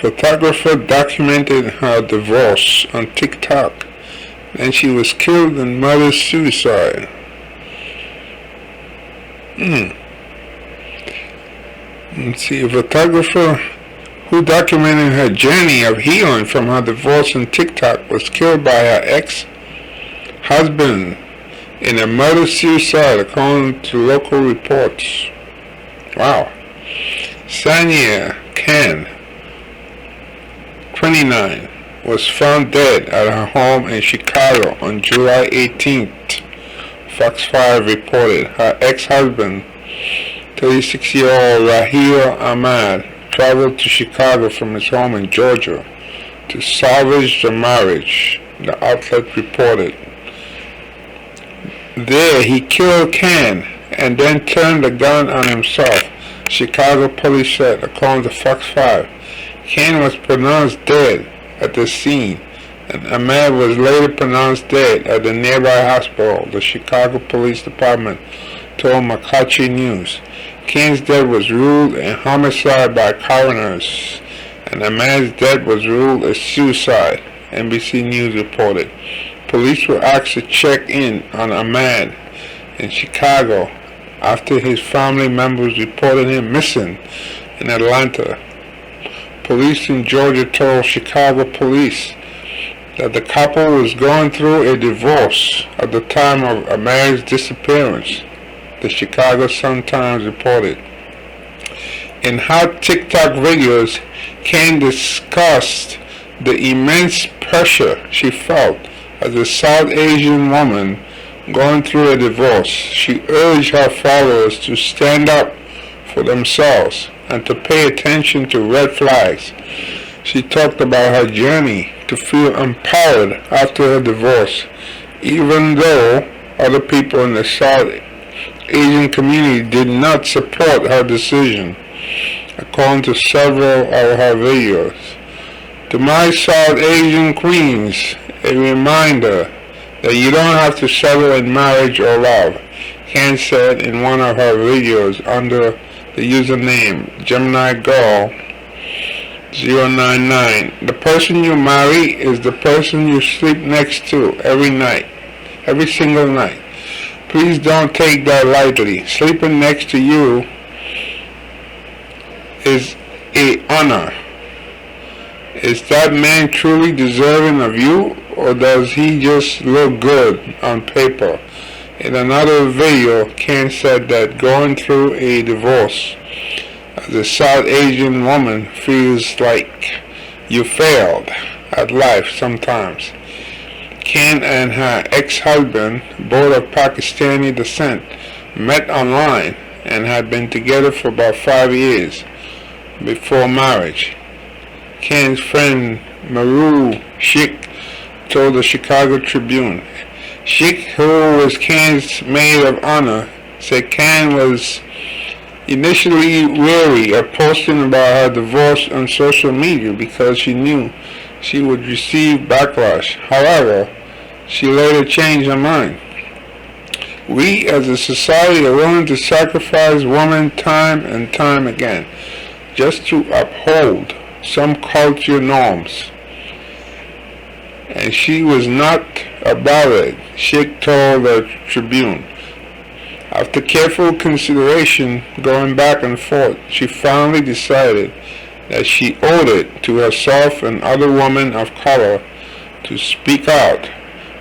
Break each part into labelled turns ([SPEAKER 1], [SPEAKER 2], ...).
[SPEAKER 1] Photographer documented her divorce on TikTok. Then she was killed in murder-suicide. Let's see, a photographer who documented her journey of healing from her divorce on TikTok was killed by her ex-husband in a murder-suicide, according to local reports. Wow. Sania Khan, 29, was found dead at her home in Chicago on July 18th, Fox 5 reported. Her ex-husband, 36-year-old Raheel Ahmad, traveled to Chicago from his home in Georgia to salvage the marriage, the outlet reported. There, he killed Khan and then turned the gun on himself, Chicago police said, according to Fox 5. Khan was pronounced dead at the scene, and Ahmad was later pronounced dead at the nearby hospital, the Chicago Police Department told McClatchy News. Khan's death was ruled a homicide by coroners, and Ahmad's death was ruled a suicide, NBC News reported. Police were asked to check in on Ahmad in Chicago after his family members reported him missing in Atlanta. Police in Georgia told Chicago police that the couple was going through a divorce at the time of Ahmad's disappearance, the Chicago Sun-Times reported. In hot TikTok videos, Khan discussed the immense pressure she felt as a South Asian woman going through a divorce. She urged her followers to stand up for themselves and to pay attention to red flags. She talked about her journey to feel empowered after her divorce, even though other people in the South Asian community did not support her decision, according to several of her videos. To my South Asian queens, a reminder that you don't have to settle in marriage or love, Khan said in one of her videos under the username GeminiGirl099. The person you marry is the person you sleep next to every night, every single night. Please don't take that lightly. Sleeping next to you is an honor. Is that man truly deserving of you, or does he just look good on paper? In another video, Khan said that going through a divorce as a South Asian woman feels like you failed at life sometimes. Khan and her ex-husband, both of Pakistani descent, met online and had been together for about 5 years before marriage. Khan's friend Maru Sheikh told the Chicago Tribune. Sheikh, who was Khan's maid of honor, said Khan was initially wary of posting about her divorce on social media because she knew she would receive backlash. However, she later changed her mind. We as a society are willing to sacrifice women time and time again just to uphold some cultural norms, and she was not about it, Sheikh told the Tribune. After careful consideration, going back and forth, she finally decided that she owed it to herself and other women of color to speak out,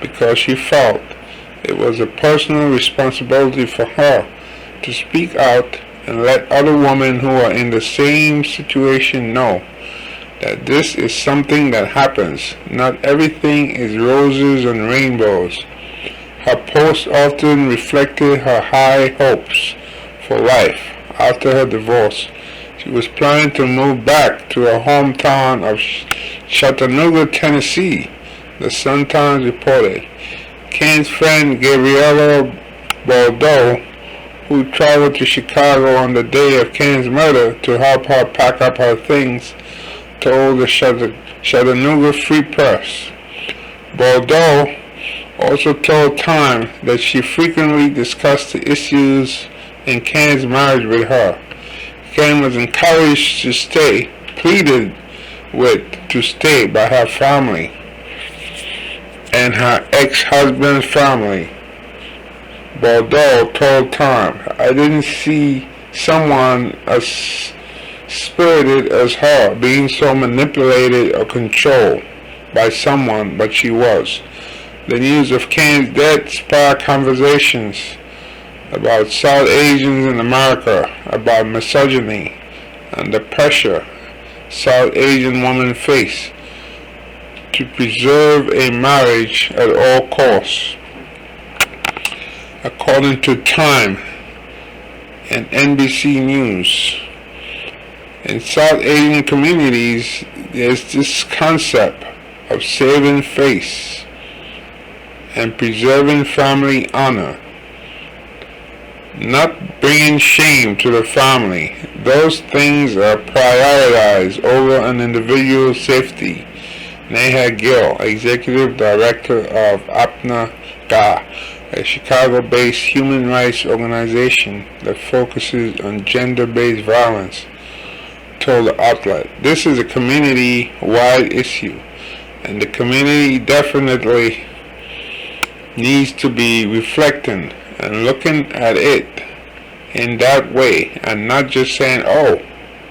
[SPEAKER 1] because she felt it was a personal responsibility for her to speak out and let other women who are in the same situation know that this is something that happens. Not everything is roses and rainbows. Her post often reflected her high hopes for life after her divorce. She was planning to move back to her hometown of Chattanooga, Tennessee, the Sun-Times reported. Khan's friend Gabriella Bordeaux, who traveled to Chicago on the day of Khan's murder to help her pack up her things, told the Chattanooga Free Press. Bordeaux also told Time that she frequently discussed the issues in Khan's marriage with her. Khan was encouraged to stay, pleaded with to stay by her family and her ex-husband's family. Bordeaux told Time, "I didn't see someone as spirited as her being so manipulated or controlled by someone, but she was." The news of Kane's death sparked conversations about South Asians in America, about misogyny and the pressure South Asian women face to preserve a marriage at all costs. According to Time and NBC News, in South Asian communities, there's this concept of saving face and preserving family honor, not bringing shame to the family. Those things are prioritized over an individual's safety. Neha Gill, Executive Director of Apna Ga, a Chicago-based human rights organization that focuses on gender-based violence, told the outlet, "This is a community-wide issue, and the community definitely needs to be reflecting and looking at it in that way, and not just saying, 'Oh,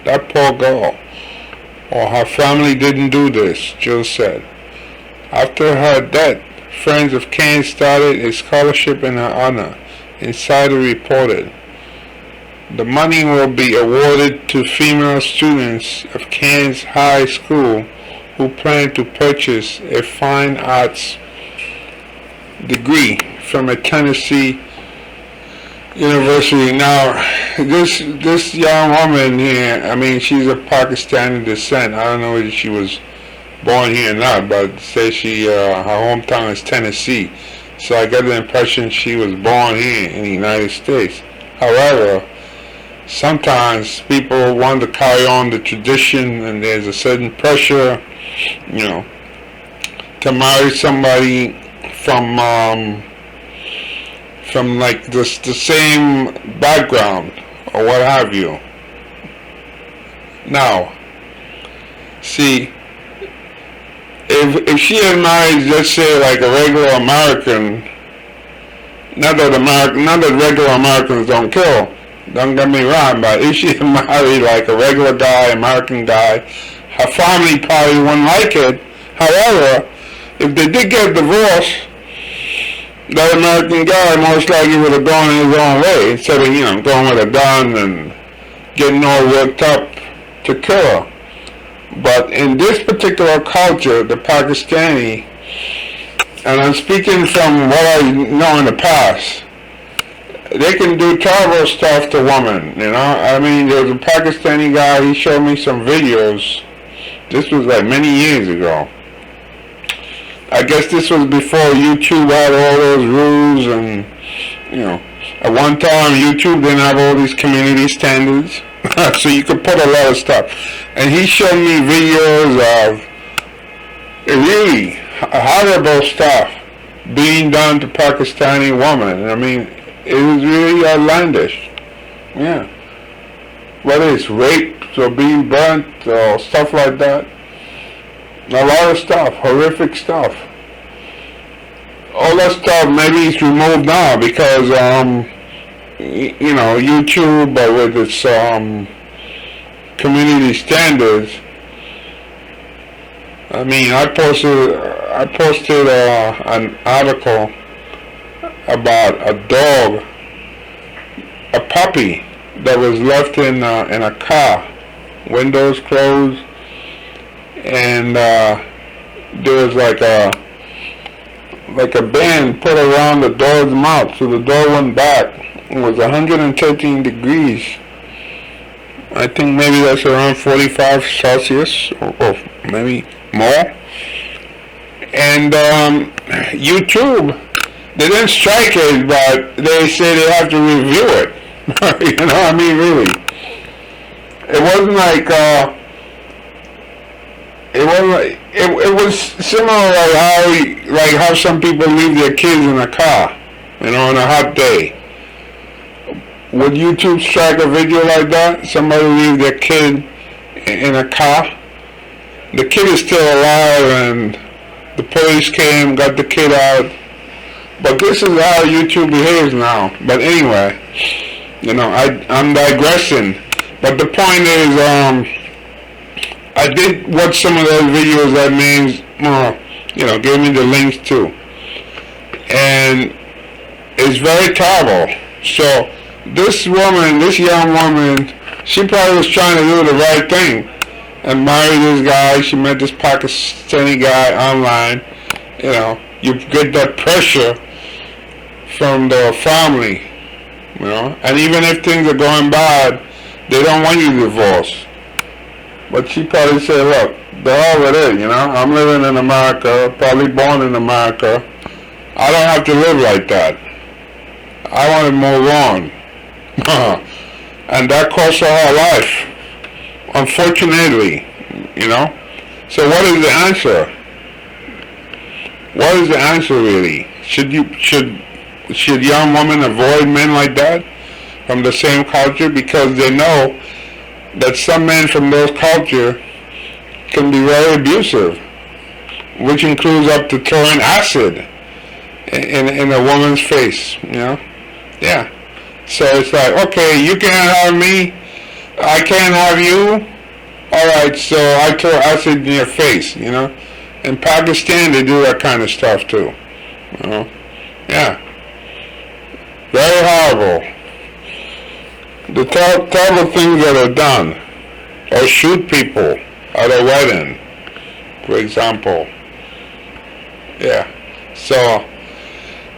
[SPEAKER 1] that poor girl,' or 'her family didn't do this,'" Jill said. After her death, friends of Kane started a scholarship in her honor, Insider reported. The money will be awarded to female students of Kane's high school who plan to purchase a fine arts degree from a Tennessee university. Now, this young woman here, I mean, she's of Pakistani descent. I don't know if she was born here or not, but it says her hometown is Tennessee. So I get the impression she was born here in the United States. However, sometimes people want to carry on the tradition, and there's a certain pressure, to marry somebody from like the same background or what have you. Now, see, if she had married, let's say, like a regular American, not that regular Americans don't kill, don't get me wrong, but if she had married like a regular guy, American guy, her family probably wouldn't like it. However, if they did get divorced, that American guy most likely would have gone his own way instead of, going with a gun and getting all worked up to kill her. But in this particular culture, the Pakistani, and I'm speaking from what I know in the past, they can do terrible stuff to women, I mean, there was a Pakistani guy, he showed me some videos. This was like many years ago. I guess this was before YouTube had all those rules, and, at one time YouTube didn't have all these community standards, so you could put a lot of stuff. And he showed me videos of really horrible stuff being done to Pakistani women. I mean, it was really outlandish. Yeah. Whether it's rape or being burnt or stuff like that. A lot of stuff, horrific stuff. All that stuff maybe it's removed now because, YouTube, but with its community standards. I mean, I posted an article about a dog, a puppy that was left in a car, windows closed, and there was like a band put around the dog's mouth so the dog went back. It was 113 degrees. I think maybe that's around 45 Celsius or maybe more. And YouTube, they didn't strike it, but they say they have to review it. Really. It wasn't like it was similar like how some people leave their kids in a car, on a hot day. Would YouTube strike a video like that? Somebody leave their kid in a car The kid is still alive, and the police came, got the kid out. But this is how YouTube behaves now. But anyway, I'm digressing. But the point is, I did watch some of those videos that means, gave me the links too. And it's very terrible. So this young woman, she probably was trying to do the right thing and marry this guy. She met this Pakistani guy online. You get that pressure from the family, and even if things are going bad, they don't want you to divorce. But she probably said, look, the hell with it, I'm living in America, probably born in America. I don't have to live like that. I want to move on. And that cost her her life, unfortunately, So what is the answer? What is the answer really? Should young women avoid men like that from the same culture, because they know that some men from those culture can be very abusive, which includes up to throwing acid in a woman's face, Yeah. So it's like, okay, you can't have me, I can't have you, alright, so I throw acid in your face, In Pakistan, they do that kind of stuff too, Yeah. Very horrible. The terrible things that are done, or shoot people at a wedding, for example. Yeah. So,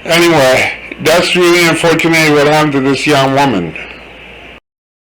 [SPEAKER 1] anyway, that's really unfortunate what happened to this young woman.